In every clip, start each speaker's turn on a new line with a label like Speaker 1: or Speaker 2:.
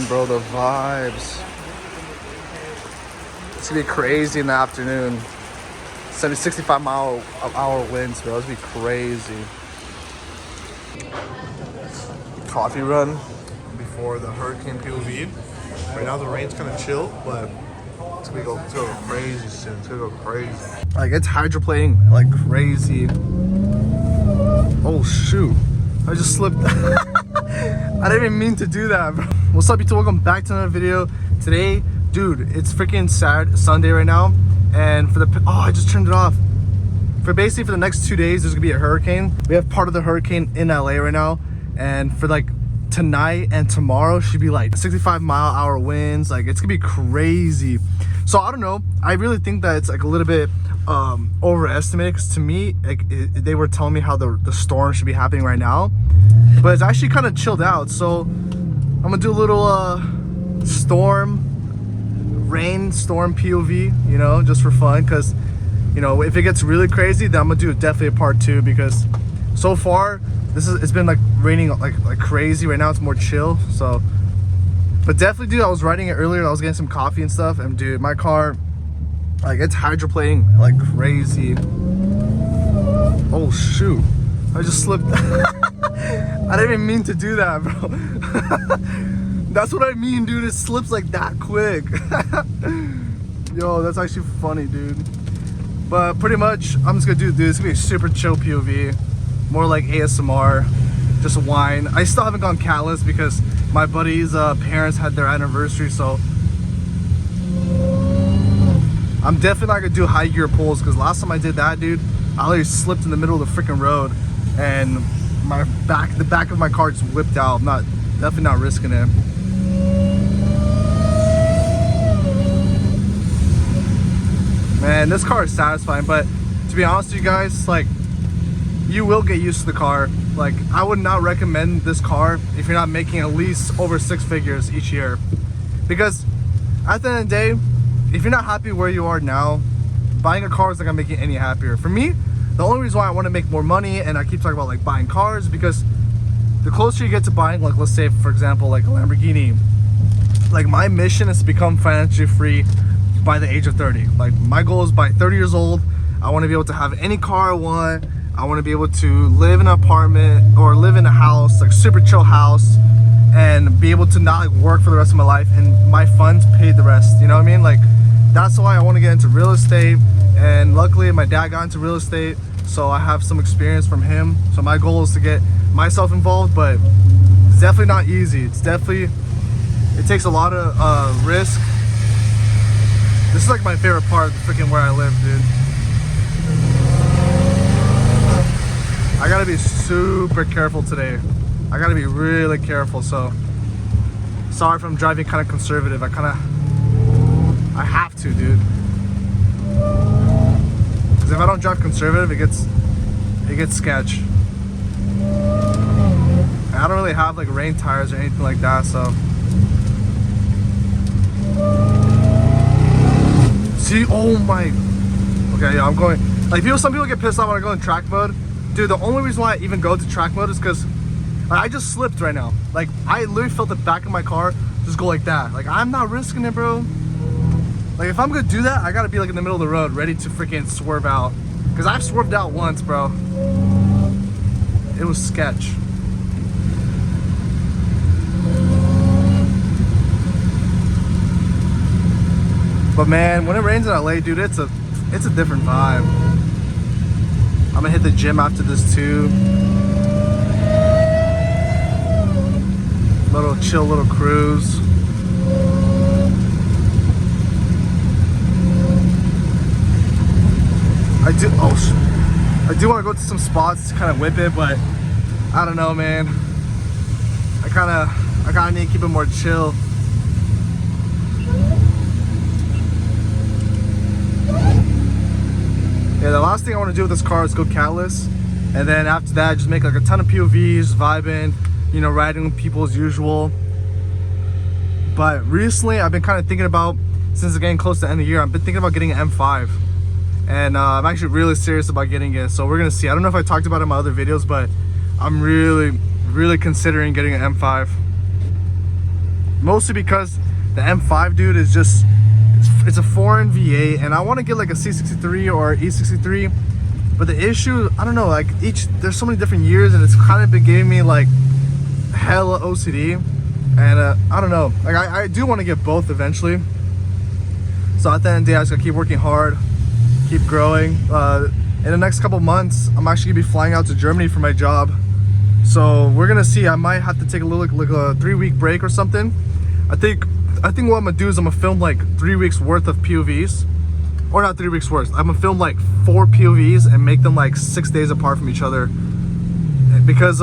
Speaker 1: bro, the vibes. It's gonna be crazy in the afternoon. 65-mile-an-hour winds, bro. It's gonna be crazy. Coffee run before the hurricane POV. Right now the rain's kind of chill, but it's gonna go crazy soon. It's gonna go crazy. Like, it's hydroplaning like crazy. Oh shoot, I just slipped. I didn't even mean to do that, bro. What's up, YouTube? Welcome back to another video. Today, dude, it's freaking Sunday right now, and for the I just turned it off. For the next 2 days, there's gonna be a hurricane. We have part of the hurricane in LA right now, and for like tonight and tomorrow should be like 65-mile-an-hour winds. Like, it's gonna be crazy. So I don't know, I really think that it's like a little bit overestimated, because to me, like, they were telling me how the storm should be happening right now, but it's actually kind of chilled out. So I'm gonna do a little rainstorm POV, you know, just for fun, because, you know, if it gets really crazy, then I'm gonna do definitely a part 2, because so far it's been like raining like crazy. Right now it's more chill. So, but definitely, dude, I was riding it earlier and I was getting some coffee and stuff, and dude, my car, like, it's hydroplaning like crazy. Oh shoot, I just slipped. I didn't even mean to do that, bro. That's what I mean, dude. It slips like that quick. Yo, that's actually funny, dude. But pretty much, I'm just gonna do this. It's gonna be a super chill POV, more like ASMR, just wine. I still haven't gone catless because my buddy's parents had their anniversary, so I'm definitely not gonna do high gear pulls, because last time I did that, dude, I literally slipped in the middle of the freaking road, and the back of my car just whipped out. I'm definitely not risking it. Man, this car is satisfying, but to be honest with you guys, like, you will get used to the car. Like, I would not recommend this car if you're not making at least over 6 figures each year, because at the end of the day, if you're not happy where you are now, buying a car is not gonna make you any happier. For me, the only reason why I want to make more money, and I keep talking about like buying cars, because the closer you get to buying, like, let's say for example like a Lamborghini, like, my mission is to become financially free by the age of 30. Like, my goal is by 30 years old, I want to be able to have any car I want. I want to be able to live in an apartment or live in a house, like super chill house, and be able to not like work for the rest of my life, and my funds paid the rest. You know what I mean? Like, that's why I want to get into real estate. And luckily my dad got into real estate, so I have some experience from him. So my goal is to get myself involved, but it's definitely not easy. It takes a lot of risk. This is like my favorite part of freaking where I live, dude. I gotta be super careful today. I gotta be really careful. So sorry if I'm driving kind of conservative. I have to, dude. Because if I don't drive conservative, it gets sketch. And I don't really have like rain tires or anything like that, so. See, oh my. Okay, yeah, I'm going. Like, some people get pissed off when I go in track mode. Dude, the only reason why I even go to track mode is because I just slipped right now. Like, I literally felt the back of my car just go like that. Like, I'm not risking it, bro. Like, if I'm gonna do that, I gotta be like in the middle of the road, ready to freaking swerve out. Because I've swerved out once, bro. It was sketch. But man, when it rains in LA, dude, it's a different vibe. I'm gonna hit the gym after this too. Little chill, little cruise. I do want to go to some spots to kind of whip it, but I don't know, man. I kind of need to keep it more chill. Yeah, the last thing I want to do with this car is go catless, and then after that just make like a ton of POVs, vibing, you know, riding with people as usual. But recently I've been kind of thinking about, since it's getting close to the end of the year, I've been thinking about getting an M5, and I'm actually really serious about getting it. So we're gonna see. I don't know if I talked about it in my other videos, but I'm really considering getting an M5. mostly because the M5, dude, is just, it's a foreign V8, and I want to get like a C63 or E63, but the issue, I don't know, like there's so many different years, and it's kind of been giving me like hella OCD, and I don't know, like I do want to get both eventually. So at the end of the day, I just gotta keep working hard, keep growing. In the next couple months, I'm actually gonna be flying out to Germany for my job. So we're gonna see. I might have to take a little, like a 3-week break or something. I think what I'm gonna do is I'm gonna film like 3 weeks worth of POVs, or not 3 weeks worth. I'm gonna film like 4 POVs and make them like 6 days apart from each other. Because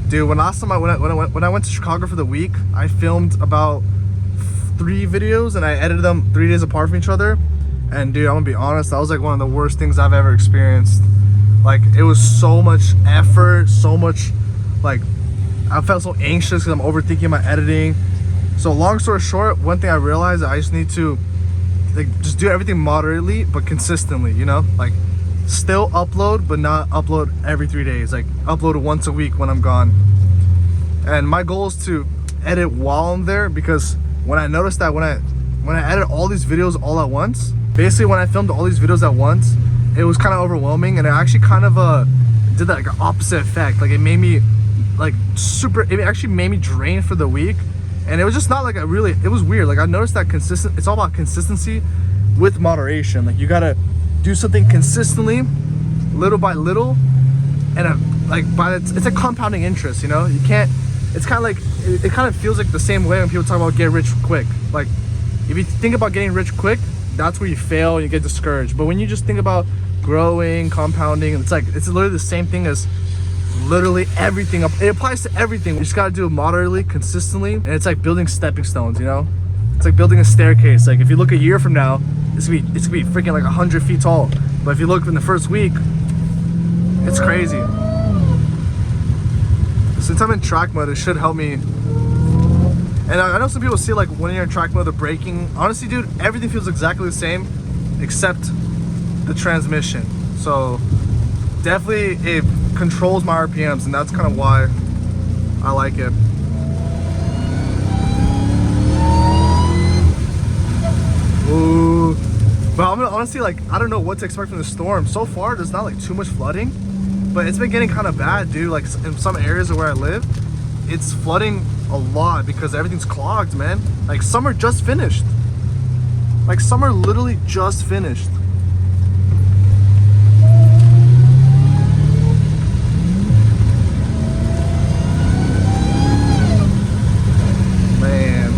Speaker 1: dude, when I went to Chicago for the week, I filmed about 3 videos and I edited them 3 days apart from each other. And dude, I'm gonna be honest, that was like one of the worst things I've ever experienced. Like, it was so much effort, so much, like, I felt so anxious because I'm overthinking my editing. So long story short, one thing I realized, I just need to like just do everything moderately but consistently, you know, like still upload but not upload every 3 days, like upload once a week when I'm gone. And my goal is to edit while I'm there, because when I noticed that when I edit all these videos all at once, basically when I filmed all these videos at once, it was kind of overwhelming, and it actually kind of did that like an opposite effect. Like it made me like it actually made me drain for the week, and it was just not like it was weird. Like I noticed that it's all about consistency with moderation. Like you gotta do something consistently, little by little, and it's a compounding interest, you know. You can't, it's kind of like, it kind of feels like the same way when people talk about get rich quick. Like if you think about getting rich quick, that's where you fail and you get discouraged. But when you just think about growing, compounding, it's literally the same thing as literally everything. It applies to everything. You just gotta do it moderately, consistently, and it's like building stepping stones, you know. It's like building a staircase. Like if you look a year from now, it's gonna be freaking like 100 feet tall. But if you look in the first week, it's crazy. Since I'm in track mode, it should help me. And I know some people see like when you're in track mode, the braking. Honestly, dude, everything feels exactly the same except the transmission. So definitely it controls my RPMs, and that's kind of why I like it. Ooh. But I'm honestly, like, I don't know what to expect from the storm. So far, there's not like too much flooding, but it's been getting kind of bad, dude. Like in some areas of where I live, it's flooding a lot because everything's clogged, man. Like summer just finished. Like summer literally just finished. Man.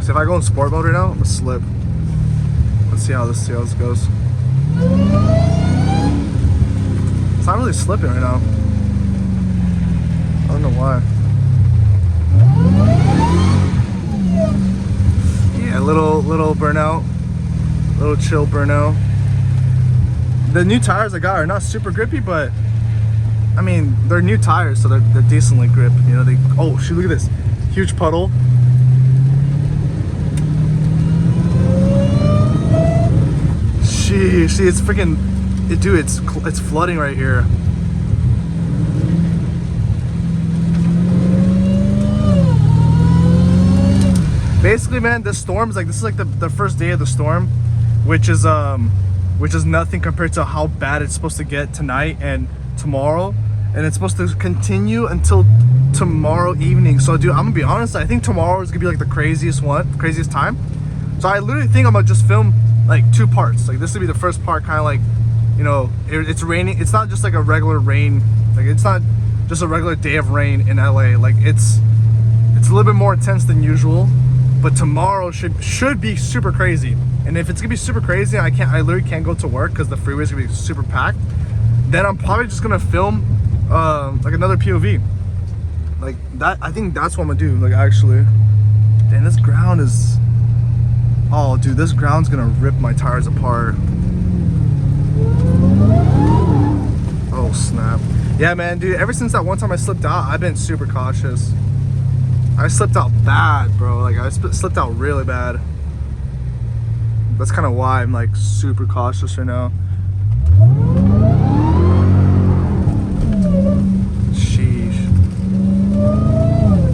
Speaker 1: So if I go in sport mode right now, I'm gonna slip. Let's see how this goes. It's not really slipping right now. I don't know why. Yeah, little burnout, little chill burnout. The new tires I got are not super grippy, but I mean they're new tires, so they're decently gripped. You know, oh shoot, look at this huge puddle. See, it's freaking, dude, it's flooding right here. Basically, man, this is like the first day of the storm, which is nothing compared to how bad it's supposed to get tonight and tomorrow, and it's supposed to continue until tomorrow evening. So, dude, I'm gonna be honest, I think tomorrow is gonna be like the craziest time. So I literally think I'm gonna just film like 2 parts. Like this would be the first part, kind of like, you know, it's raining. It's not just like a regular rain. Like it's not just a regular day of rain in LA. Like it's a little bit more intense than usual. But tomorrow should be super crazy. And if it's gonna be super crazy, I literally can't go to work because the freeway's gonna be super packed. Then I'm probably just gonna film like another POV. Like that. I think that's what I'm gonna do. Like actually, damn, this ground is. Oh, dude, this ground's gonna rip my tires apart. Oh, snap. Yeah, man, dude, ever since that one time I slipped out, I've been super cautious. I slipped out bad, bro. Like, I slipped out really bad. That's kind of why I'm, like, super cautious right now.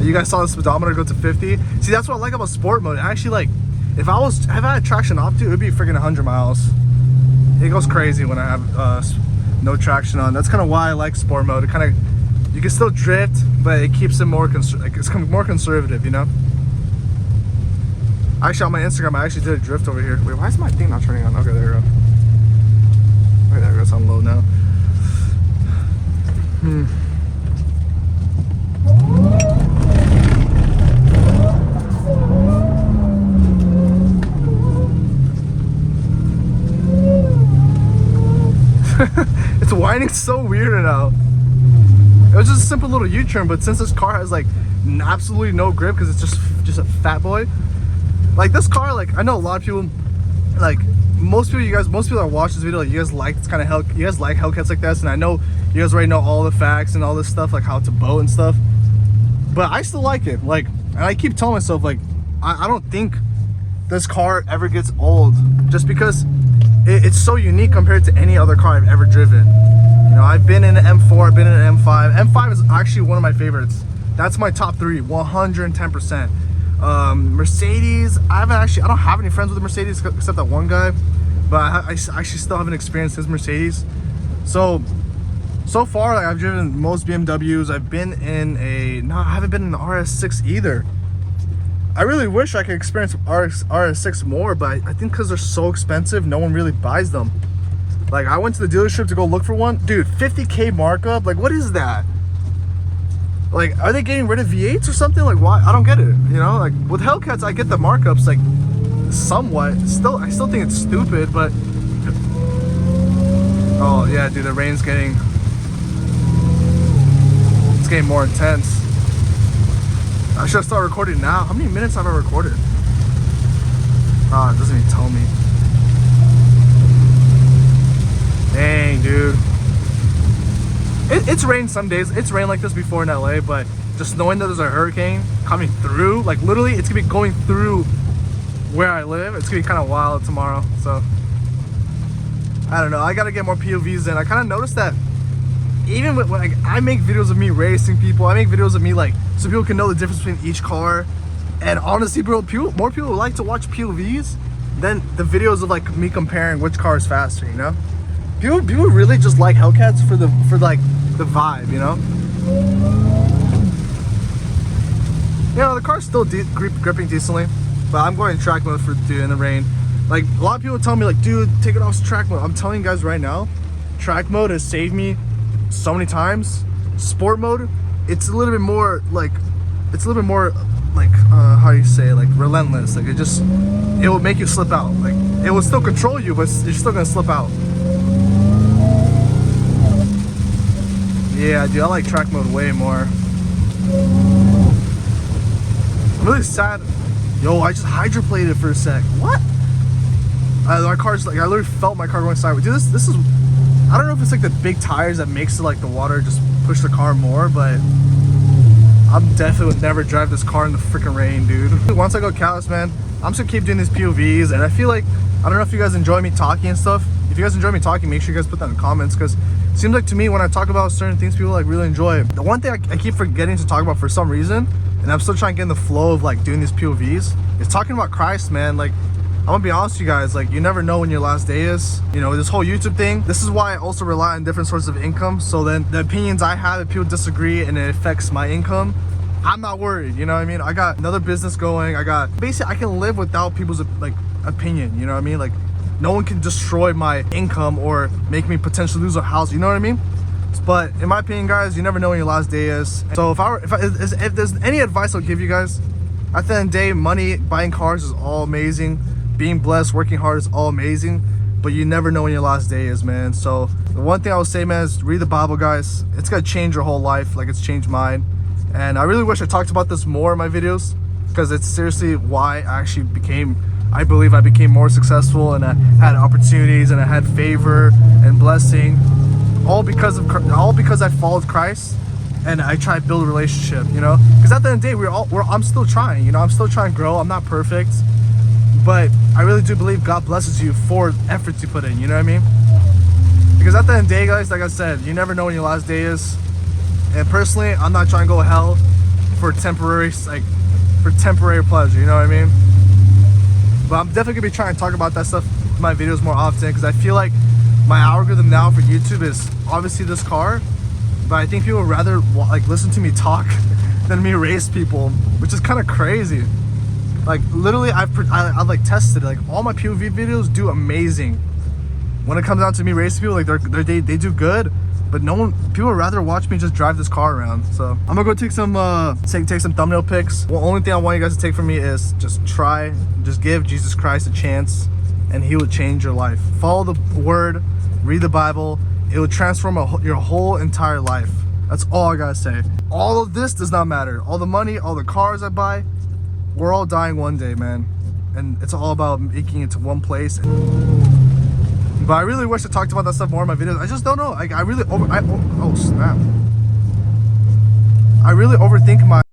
Speaker 1: You guys saw the speedometer go to 50. See, that's what I like about sport mode. Actually, like, if I had traction off, dude, it would be freaking 100 miles. It goes crazy when I have no traction on. That's kind of why I like sport mode. It kind of, you can still drift, but it keeps it more it's more conservative, you know. Actually, on my Instagram, I actually did a drift over here. Wait, why is my thing not turning on? Okay, there we go. Okay, there we go. It's on low now. It's winding so weird now. It was just a simple little U-turn, but since this car has like absolutely no grip because it's just a fat boy. Like this car, like I know a lot of people, like most people that watch this video, like, you guys like this kind of you guys like Hellcats like this, and I know you guys already know all the facts and all this stuff, like how to boat and stuff. But I still like it. Like, and I keep telling myself, like, I don't think this car ever gets old, just because it's so unique compared to any other car I've ever driven. You know, I've been in an M4, I've been in an M5. M5 is actually one of my favorites. That's my top 3, 110%. Mercedes, I don't have any friends with the Mercedes except that one guy, but I actually still haven't experienced his Mercedes. So far, like, I've driven most BMWs. I've been in I haven't been in the RS6 either. I really wish I could experience RS6 more, but I think because they're so expensive, no one really buys them. Like, I went to the dealership to go look for one. Dude, 50K markup? Like, what is that? Like, are they getting rid of V8s or something? Like, why? I don't get it, you know? Like, with Hellcats, I get the markups, like, somewhat. I still think it's stupid, but... Oh, yeah, dude, the rain's getting... It's getting more intense. I should start recording now. How many minutes have I recorded? Ah, it doesn't even tell me. Dang, dude. It's rained some days. It's rained like this before in LA, but just knowing that there's a hurricane coming through, like literally it's gonna be going through where I live. It's gonna be kind of wild tomorrow. So I don't know. I gotta get more POVs in. I kind of noticed that even when like I make videos of me racing people, I make videos of me like so people can know the difference between each car. And honestly, bro, more people like to watch POVs than the videos of like me comparing which car is faster. You know, people really just like Hellcats for like the vibe. You know, the car's still gripping decently, but I'm going in track mode for dude in the rain. Like a lot of people tell me like, dude, take it off track mode. I'm telling you guys right now, track mode has saved me so many times. Sport mode, it's a little bit more like how do you say, like relentless. Like it will make you slip out. Like it will still control you, but you're still gonna slip out. Yeah, dude, I like track mode way more. I'm really sad. Yo, I just hydroplated for a sec. What? My car's like, I literally felt my car going sideways. Dude, this is, I don't know if it's like the big tires that makes it like the water just push the car more, but I'm definitely would never drive this car in the freaking rain, dude. Once I go callous, man, I'm just gonna keep doing these POVs, and I feel like, I don't know if you guys enjoy me talking and stuff. If you guys enjoy me talking, make sure you guys put that in the comments, because it seems like to me when I talk about certain things, people like really enjoy it. The one thing I keep forgetting to talk about for some reason, and I'm still trying to get in the flow of like doing these POVs, is talking about Christ, man. Like, I'm gonna be honest with you guys, like, you never know when your last day is. You know, this whole YouTube thing, this is why I also rely on different sources of income. So then the opinions I have, if people disagree and it affects my income, I'm not worried, you know what I mean? I got another business going. Basically, I can live without people's like opinion, you know what I mean? Like, no one can destroy my income or make me potentially lose a house, you know what I mean? But in my opinion, guys, you never know when your last day is. So if there's any advice I'll give you guys, at the end of the day, money, buying cars is all amazing. Being blessed, working hard is all amazing, but you never know when your last day is, man. So the one thing I would say, man, is read the Bible, guys. It's gonna change your whole life like it's changed mine. And I really wish I talked about this more in my videos, because it's seriously why I believe I became more successful, and I had opportunities, and I had favor and blessing, all because I followed Christ and I tried to build a relationship, you know? Because at the end of the day, I'm still trying, you know? I'm still trying to grow. I'm not perfect, but I really do believe God blesses you for effort you put in, you know what I mean? Because at the end of the day, guys, like I said, you never know when your last day is. And personally, I'm not trying to go to hell for temporary pleasure, you know what I mean? But I'm definitely gonna be trying to talk about that stuff in my videos more often, because I feel like my algorithm now for YouTube is obviously this car, but I think people would rather like listen to me talk than me race people, which is kind of crazy. Like literally, I've like tested it. Like all my POV videos do amazing. When it comes down to me racing people, like they do good, but people would rather watch me just drive this car around. So I'm gonna go take some thumbnail pics. The only thing I want you guys to take from me is just give Jesus Christ a chance, and He will change your life. Follow the word, read the Bible. It will transform your whole entire life. That's all I gotta say. All of this does not matter. All the money, all the cars I buy, we're all dying one day, man. And it's all about making it to one place. But I really wish I talked about that stuff more in my videos. I just don't know. Like I really overthink my